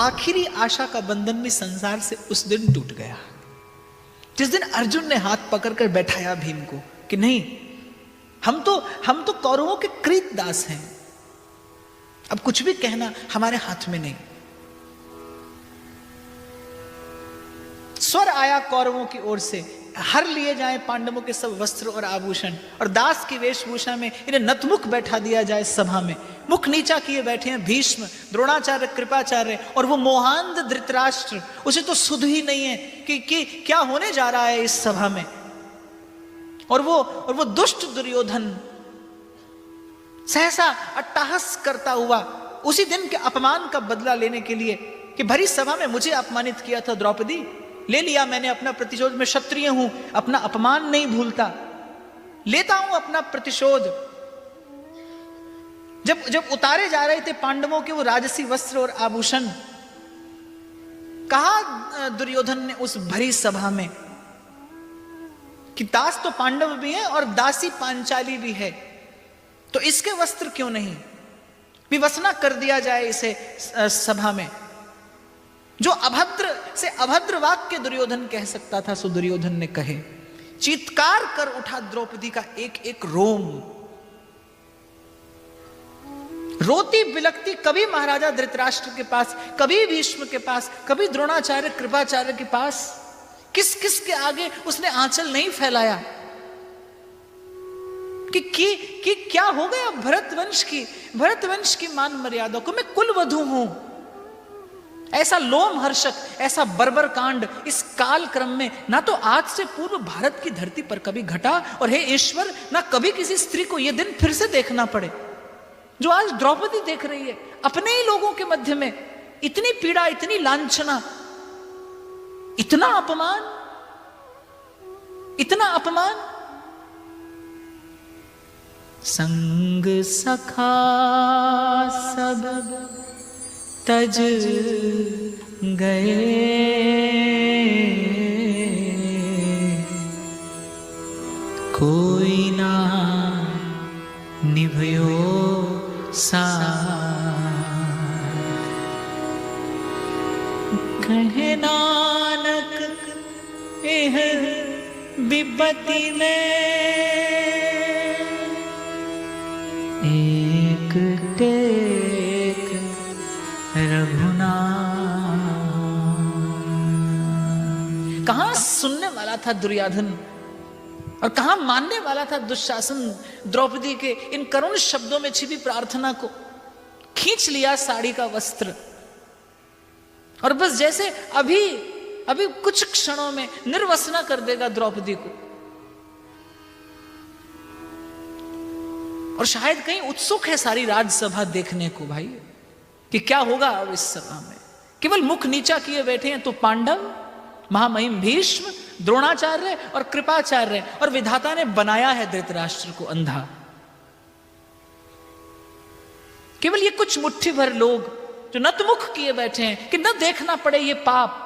आखिरी आशा का बंधन भी संसार से उस दिन टूट गया, जिस दिन अर्जुन ने हाथ पकड़कर बैठाया भीम को कि नहीं, हम तो कौरवों के कृत दास हैं, अब कुछ भी कहना हमारे हाथ में नहीं। स्वर आया कौरवों की ओर से, हर लिए जाए पांडवों के सब वस्त्र और आभूषण, और दास की वेशभूषा में इन्हें नतमुख बैठा दिया जाए सभा में। मुख नीचा किए बैठे हैं भीष्म, द्रोणाचार्य, कृपाचार्य और वो मोहांध धृतराष्ट्र। उसे तो सुध ही नहीं है कि क्या होने जा रहा है इस सभा में। और वो दुष्ट दुर्योधन सहसा अट्टहास करता हुआ उसी दिन के अपमान का बदला लेने के लिए कि भरी सभा में मुझे अपमानित किया था द्रौपदी, ले लिया मैंने अपना प्रतिशोध, मैं क्षत्रिय हूं, अपना अपमान नहीं भूलता, लेता हूं अपना प्रतिशोध। जब उतारे जा रहे थे पांडवों के वो राजसी वस्त्र और आभूषण, कहा दुर्योधन ने उस भरी सभा में कि दास तो पांडव भी है और दासी पांचाली भी है, तो इसके वस्त्र क्यों नहीं विवसना कर दिया जाए इसे सभा में। जो अभद्र से अभद्र वाक्य दुर्योधन कह सकता था सो दुर्योधन ने कहे। चीत्कार कर उठा द्रौपदी का एक एक रोम, रोती बिलकती कभी महाराजा धृतराष्ट्र के पास, कभी भीष्म के पास, कभी द्रोणाचार्य कृपाचार्य के पास। किस किस के आगे उसने आंचल नहीं फैलाया कि क्या हो गया भरत वंश की मान मर्यादा को, मैं कुल वधू हूं। ऐसा लोम हर्षक, ऐसा बर्बर कांड इस काल क्रम में ना तो आज से पूर्व भारत की धरती पर कभी घटा, और हे ईश्वर ना कभी किसी स्त्री को यह दिन फिर से देखना पड़े जो आज द्रौपदी देख रही है। अपने ही लोगों के मध्य में इतनी पीड़ा, इतनी लांछना, इतना अपमान, इतना अपमान। संग सखा सब तज गए, कोई ना निभयो साथ, कहे नानक एह विपत्ति में एक टेक रघुनाथ। कहां सुनने वाला था दुर्योधन और कहां मानने वाला था दुशासन द्रौपदी के इन करुण शब्दों में छिपी प्रार्थना को। खींच लिया साड़ी का वस्त्र और बस जैसे अभी कुछ क्षणों में निर्वसना कर देगा द्रौपदी को। और शायद कहीं उत्सुक है सारी राजसभा देखने को भाई कि क्या होगा अब इस सभा में। केवल मुख नीचा किए बैठे हैं तो पांडव, महामहिम भीष्म, द्रोणाचार्य और कृपाचार्य, और विधाता ने बनाया है धृतराष्ट्र को अंधा। केवल ये कुछ मुट्ठी भर लोग जो नतमुख किए बैठे हैं कि न देखना पड़े ये पाप।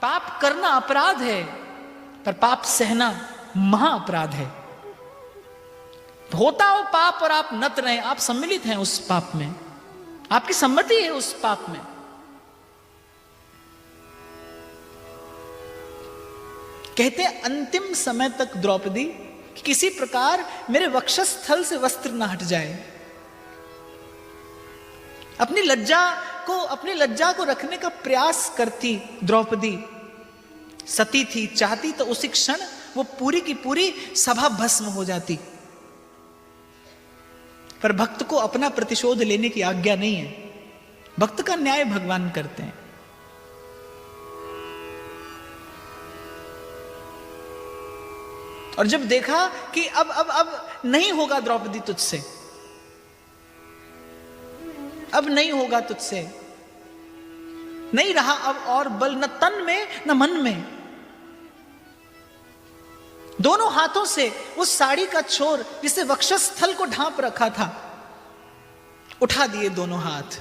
पाप करना अपराध है पर पाप सहना महा अपराध है। होता हो पाप और आप नत रहे, आप सम्मिलित हैं उस पाप में, आपकी सम्मति है उस पाप में। कहते अंतिम समय तक द्रौपदी कि किसी प्रकार मेरे वक्षस्थल से वस्त्र ना हट जाए। अपनी लज्जा को रखने का प्रयास करती द्रौपदी सती थी, चाहती तो उसी क्षण वो पूरी की पूरी सभा भस्म हो जाती। पर भक्त को अपना प्रतिशोध लेने की आज्ञा नहीं है। भक्त का न्याय भगवान करते हैं। और जब देखा कि अब नहीं होगा द्रौपदी तुझसे, अब नहीं होगा तुझसे, नहीं रहा अब और बल, न तन में न मन में। दोनों हाथों से उस साड़ी का छोर जिसे वक्षस्थल को ढांप रखा था उठा दिए दोनों हाथ।